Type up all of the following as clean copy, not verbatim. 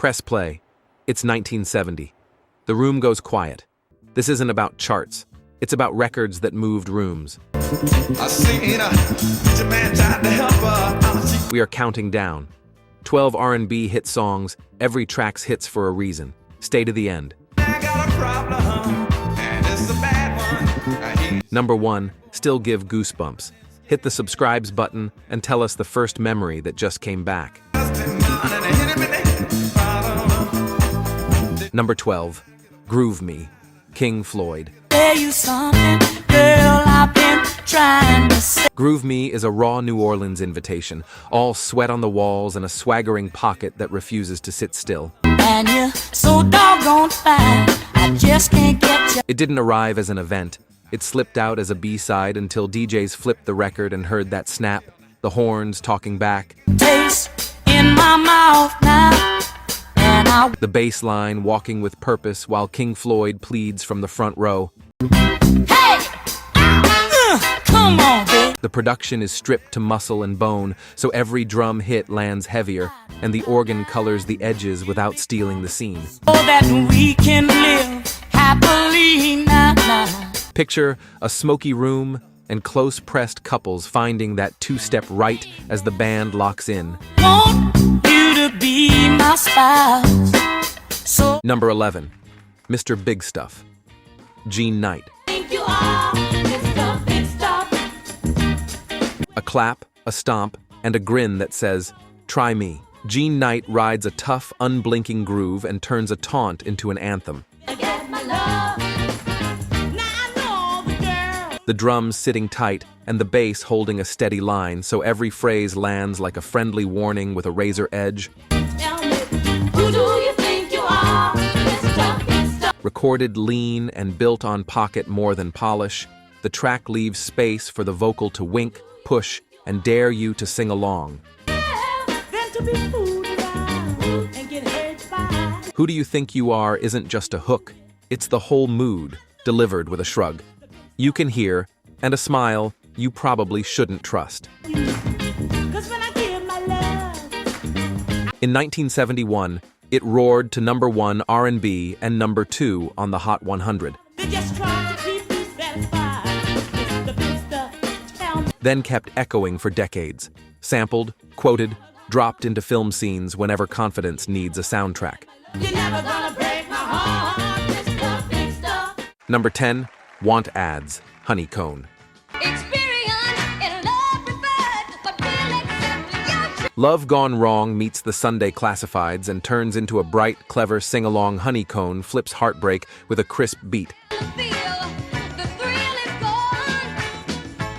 Press play. It's 1970. The room goes quiet. This isn't about charts. It's about records that moved rooms. We are counting down. 12 R&B hit songs, every track's hits for a reason. Stay to the end. Number 1, Still Give Goosebumps. Hit the subscribes button and tell us the first memory that just came back. Number 12, Groove Me, King Floyd. Groove Me is a raw New Orleans invitation, all sweat on the walls and a swaggering pocket that refuses to sit still. And you're so doggone fine, I just can't get you. It didn't arrive as an event. It slipped out as a B-side until DJs flipped the record and heard that snap, the horns talking back. Taste in my mouth now, and the bass line walking with purpose while King Floyd pleads from the front row. Hey! Come on, baby. The production is stripped to muscle and bone, so every drum hit lands heavier, and the organ colors the edges without stealing the scene. So that we can live happily now. Picture a smoky room and close-pressed couples finding that two-step right as the band locks in. Want you to be my spouse. So Number 11, Mr. Big Stuff, Jean Knight. think you are Mr. Big Stuff. A clap, a stomp, and a grin that says, "Try me." Jean Knight rides a tough, unblinking groove and turns a taunt into an anthem. I get my love. Now I know the girl. The drums sitting tight and the bass holding a steady line, so every phrase lands like a friendly warning with a razor edge. Tell me, who do you think you are, Mr. Big Stuff? Recorded lean and built on pocket more than polish, the track leaves space for the vocal to wink, push, and dare you to sing along. Than to be fooled around and get hurt by. Who Do You Think You Are isn't just a hook, it's the whole mood, delivered with a shrug. You can hear, and a smile you probably shouldn't trust. 'Cause when I give my love, In 1971, it roared to number 1 R&B and number 2 on the Hot 100, they just try to keep you satisfied. Mr. Big Stuff, tell me. then kept echoing for decades, sampled, quoted, dropped into film scenes whenever confidence needs a soundtrack. You're never gonna break my heart, Mr. Big Stuff. Number 10, Want Ads, Honeycone. Experience in love preferred, but we'll accept your Love Gone Wrong meets the Sunday Classifieds and turns into a bright, clever sing-along. Honeycone flips heartbreak with a crisp beat, feel. The thrill is gone.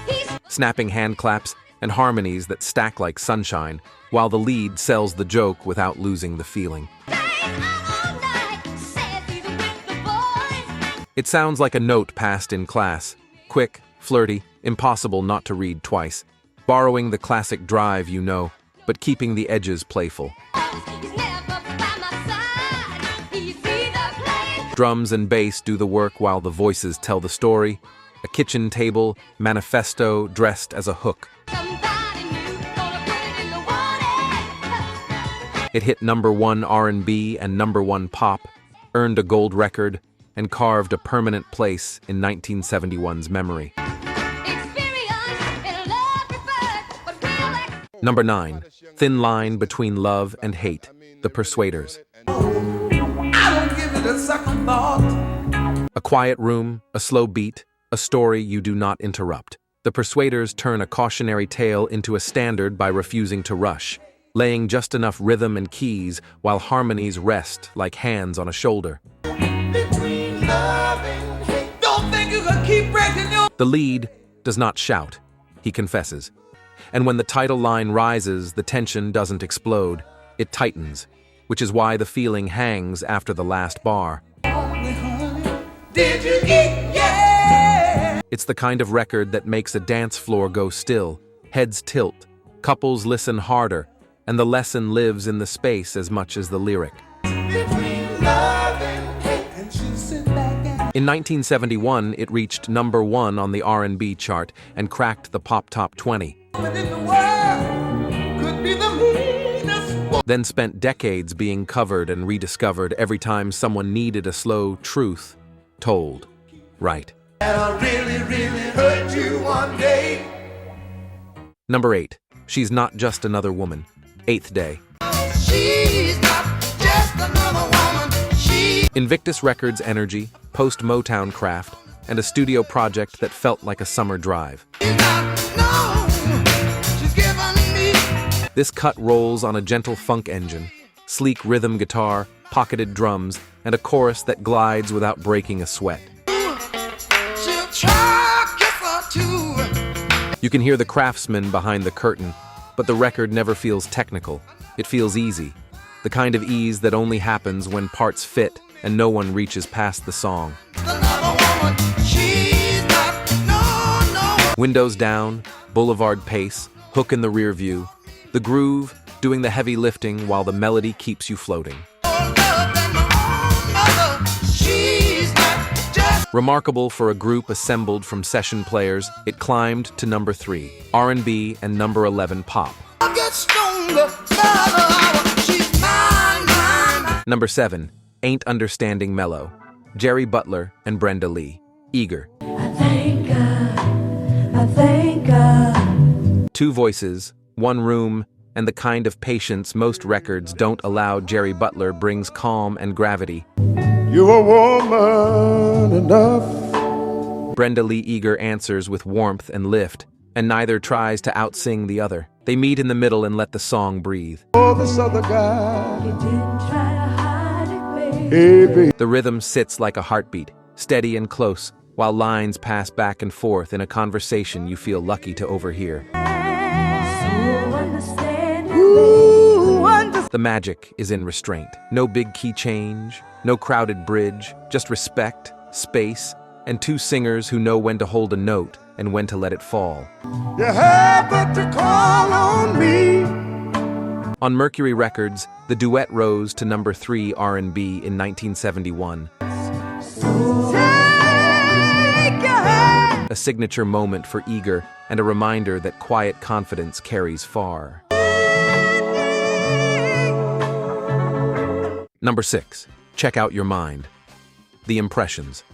He's snapping hand claps and harmonies that stack like sunshine, while the lead sells the joke without losing the feeling. staying out all night, says he's with the boys. It sounds like a note passed in class, quick, flirty, impossible not to read twice, borrowing the classic drive you know, but keeping the edges playful. He's never by my side. He's either playing. Drums and bass do the work while the voices tell the story. A kitchen table, manifesto dressed as a hook. Somebody new, gonna put it in the water. It hit number 1 R&B and number 1 pop, earned a gold record, and carved a permanent place in 1971's memory. Experience in love preferred, but we'll accept. Number 9, Thin Line Between Love and Hate, The Persuaders. I don't give it a second thought. A quiet room, a slow beat, a story you do not interrupt. The Persuaders turn a cautionary tale into a standard by refusing to rush, laying just enough rhythm and keys while harmonies rest like hands on a shoulder. Between love and hate. Don't think you can keep breaking your. The lead does not shout, he confesses. And when the title line rises, the tension doesn't explode, it tightens, which is why the feeling hangs after the last bar. Did you eat? Yeah. It's the kind of record that makes a dance floor go still, heads tilt, couples listen harder, and the lesson lives in the space as much as the lyric. Between love and hate. And she sit back and. In 1971, it reached number 1 on the R&B chart and cracked the Pop Top 20. But in the world could be the meanest then spent decades being covered and rediscovered every time someone needed a slow truth told. Right. And I really, really hurt you one day. Number 8. She's Not Just Another Woman. 8th Day. She's not just another woman. She's Invictus Records energy, post-Motown craft, and a studio project that felt like a summer drive. not, no. She's giving me. This cut rolls on a gentle funk engine, sleek rhythm guitar, pocketed drums, and a chorus that glides without breaking a sweat. She'll try kiss her too. You can hear the craftsman behind the curtain, but the record never feels technical. It feels easy. The kind of ease that only happens when parts fit and no one reaches past the song. Another woman. She's not, no. Windows down, boulevard pace, hook in the rear view. The groove doing the heavy lifting while the melody keeps you floating. More love than my own mother. She's not just. Remarkable for a group assembled from session players, it climbed to number 3, R&B, and number 11, pop. I get stronger by the hour. She's mine. Number 7, Ain't Understanding Mellow, Jerry Butler and Brenda Lee, Eager. Thank God. 2 voices, 1 room, and the kind of patience most records don't allow. Jerry Butler brings calm and gravity. You're a woman enough. Brenda Lee Eager answers with warmth and lift, and neither tries to outsing the other. They meet in the middle and let the song breathe. For this other guy. Didn't try to hide it, baby. Hey, baby. The rhythm sits like a heartbeat, steady and close, while lines pass back and forth in a conversation you feel lucky to overhear. So understanding, The magic is in restraint. No big key change, no crowded bridge, just respect, space, and 2 singers who know when to hold a note and when to let it fall. You have but to call on me. On Mercury Records, the duet rose to number 3 R&B in 1971. A signature moment for Eager and a reminder that quiet confidence carries far. Number 6, Check Out Your Mind. The Impressions.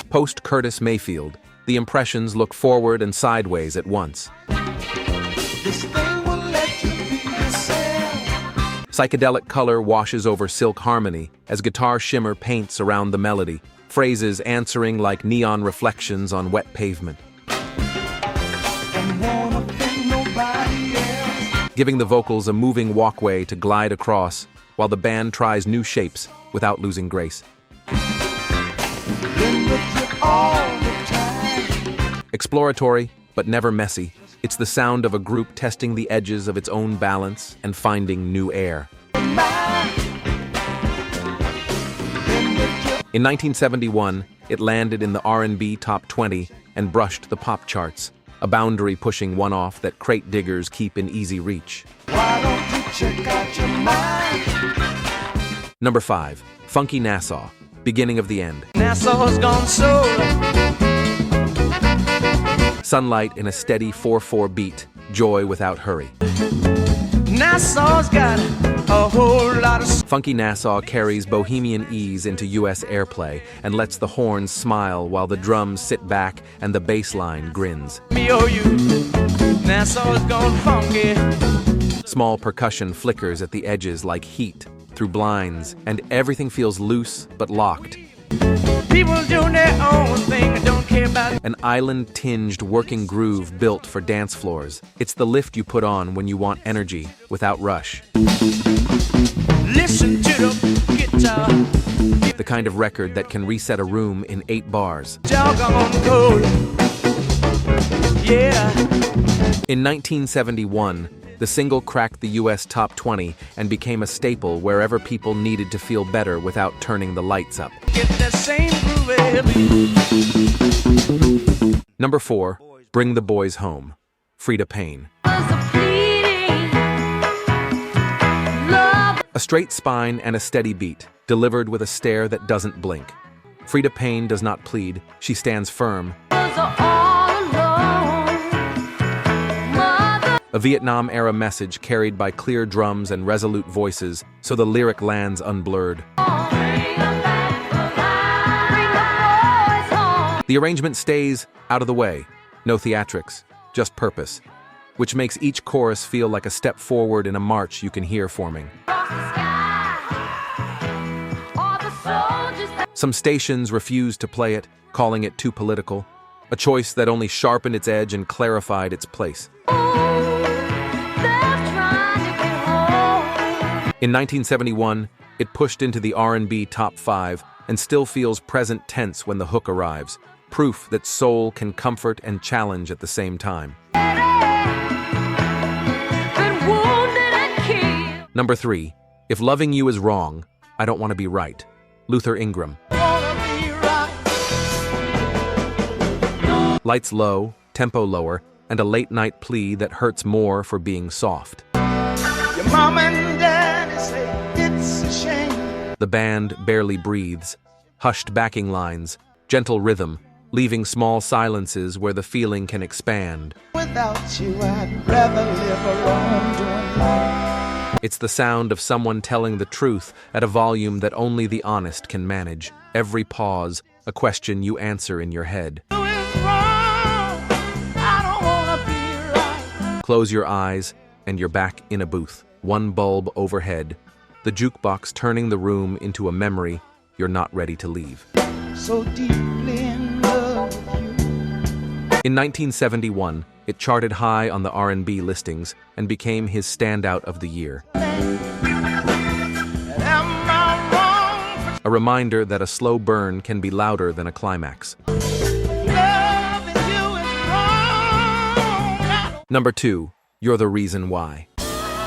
Post Curtis Mayfield, The Impressions look forward and sideways at once. This thing will let you be yourself. Psychedelic color washes over silk harmony as guitar shimmer paints around the melody, phrases answering like neon reflections on wet pavement, And wanna think nobody else. giving the vocals a moving walkway to glide across while the band tries new shapes without losing grace. Been with you all the time. Exploratory, but never messy, it's the sound of a group testing the edges of its own balance and finding new air. In 1971, it landed in the R&B Top 20 and brushed the pop charts, a boundary pushing one off that crate diggers keep in easy reach. Why don't you check out your mind? Number 5, Funky Nassau, Beginning of the End. Nassau's gone solar. Sunlight in a steady 4/4 beat, joy without hurry. Nassau's got a whole lot of Funky Nassau carries bohemian ease into US airplay and lets the horns smile while the drums sit back and the bass line grins. me oh you. Nassau's gone funky. Small percussion flickers at the edges like heat through blinds, and everything feels loose but locked. People doing their own thing and don't care about An island-tinged working groove built for dance floors. It's the lift you put on when you want energy without rush. Listen to the guitar. The kind of record that can reset a room in 8 bars. Doggone cold. Yeah. In 1971, the single cracked the US Top 20 and became a staple wherever people needed to feel better without turning the lights up. Get that same groove every. Number 4, Bring the Boys Home, Frida Payne. Was a fleeting love. A straight spine and a steady beat, delivered with a stare that doesn't blink. Frida Payne does not plead, she stands firm, Was all alone. Mother a Vietnam-era message carried by clear drums and resolute voices, so the lyric lands unblurred. The arrangement stays out of the way, no theatrics, just purpose, which makes each chorus feel like a step forward in a march you can hear forming. Some stations refused to play it, calling it too political, a choice that only sharpened its edge and clarified its place. In 1971, it pushed into the R&B top 5 and still feels present tense when the hook arrives, proof that soul can comfort and challenge at the same time. Number 3, If Loving You Is Wrong, I Don't Want to Be Right, Luther Ingram. Lights low, tempo lower, and a late-night plea that hurts more for being soft. Your mom and daddy say it's a shame. The band barely breathes, hushed backing lines, gentle rhythm, leaving small silences where the feeling can expand. Without you, I'd rather live alone doing life. It's the sound of someone telling the truth at a volume that only the honest can manage. Every pause, a question you answer in your head. You is wrong. I don't wanna be right. Close your eyes, and you're back in a booth, one bulb overhead, the jukebox turning the room into a memory you're not ready to leave. So deeply in love with you. In 1971, it charted high on the R&B listings and became his standout of the year. Am I wrong for A reminder that a slow burn can be louder than a climax. loving you is wrong? Number 2, You're the Reason Why.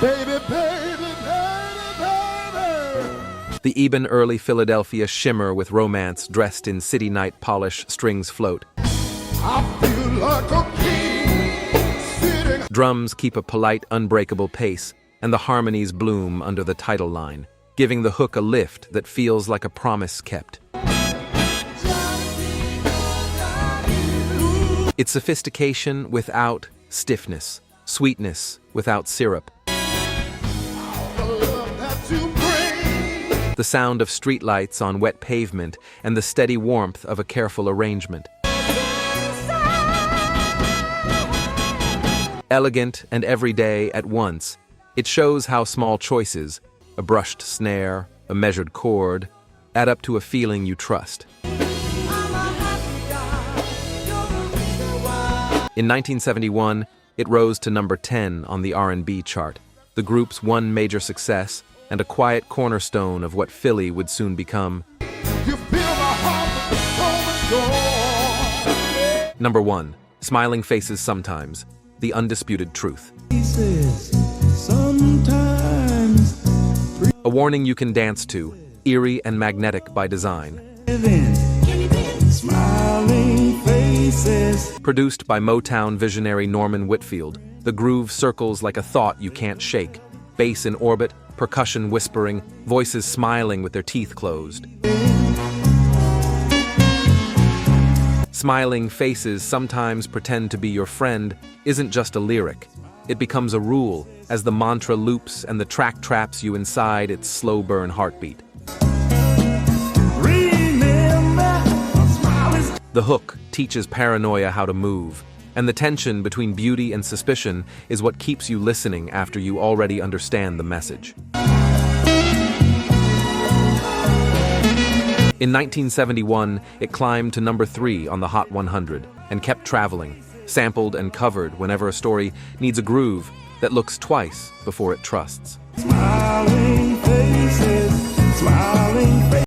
Baby, baby, baby, baby. The even early Philadelphia shimmer with romance dressed in city night polish strings float. I feel like a king sitting. Drums keep a polite, unbreakable pace, and the harmonies bloom under the title line, giving the hook a lift that feels like a promise kept. It's sophistication without stiffness, sweetness without syrup. The love that you bring. The sound of streetlights on wet pavement and the steady warmth of a careful arrangement. Elegant and everyday at once, it shows how small choices, a brushed snare, a measured chord, add up to a feeling you trust. In 1971, it rose to number 10 on the R&B chart, the group's one major success and a quiet cornerstone of what Philly would soon become. You fill my heart with so much joy. Number 1, Smiling Faces Sometimes, the undisputed truth. A warning you can dance to, eerie and magnetic by design. Smiling faces. Produced by Motown visionary Norman Whitfield, the groove circles like a thought you can't shake. Bass in orbit, percussion whispering, voices smiling with their teeth closed. Smiling faces sometimes pretend to be your friend isn't just a lyric. It becomes a rule as the mantra loops and the track traps you inside its slow burn heartbeat. The hook teaches paranoia how to move, and the tension between beauty and suspicion is what keeps you listening after you already understand the message. In 1971, it climbed to number 3 on the Hot 100 and kept traveling, sampled and covered whenever a story needs a groove that looks twice before it trusts. Smiling faces, smiling faces.